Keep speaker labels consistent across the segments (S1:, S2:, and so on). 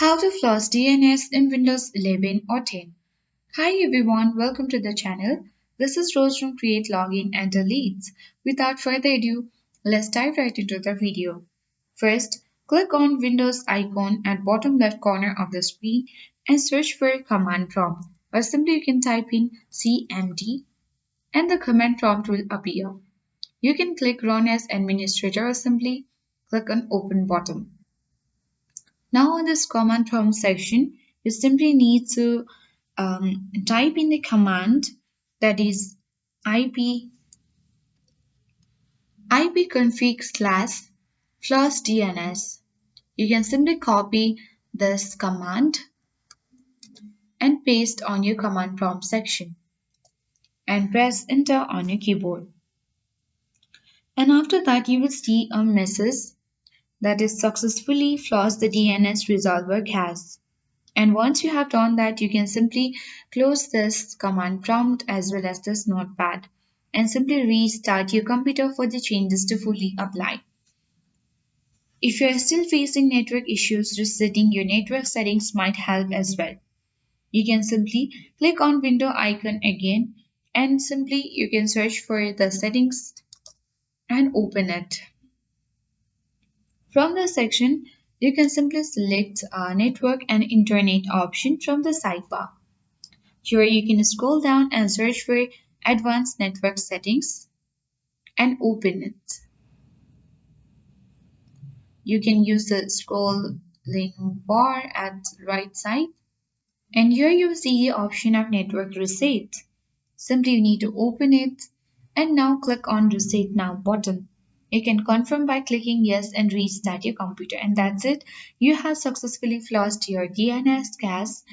S1: How to flush DNS in Windows 11 or 10. Hi everyone, welcome to the channel. This is Rose from Create Login and Deletes. Without further ado, let's dive right into the video. First, click on Windows icon at bottom left corner of the screen and search for command prompt, or simply you can type in CMD and the command prompt will appear. You can click Run as administrator or simply click on Open button. Now on this command prompt section, you simply need to type in the command, that is ipconfig slash flush DNS. You can simply copy this command and paste on your command prompt section and press enter on your keyboard. And after that you will see a message that is successfully flushed the DNS resolver cache. And once you have done that, you can simply close this command prompt as well as this notepad and simply restart your computer for the changes to fully apply. If you are still facing network issues, resetting your network settings might help as well. You can simply click on window icon again and simply you can search for the settings and open it. From the section, you can simply select network and internet option from the sidebar. Here you can scroll down and search for advanced network settings and open it. You can use the scrolling bar at right side and here you see the option of network reset. Simply you need to open it and now click on reset now button. You can confirm by clicking yes and restart your computer, and that's it. You have successfully flushed your DNS cache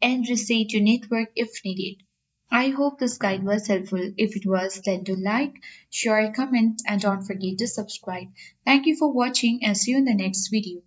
S1: and reset your network if needed. I hope this guide was helpful. If it was, then do like, share, comment and don't forget to subscribe. Thank you for watching and see you in the next video.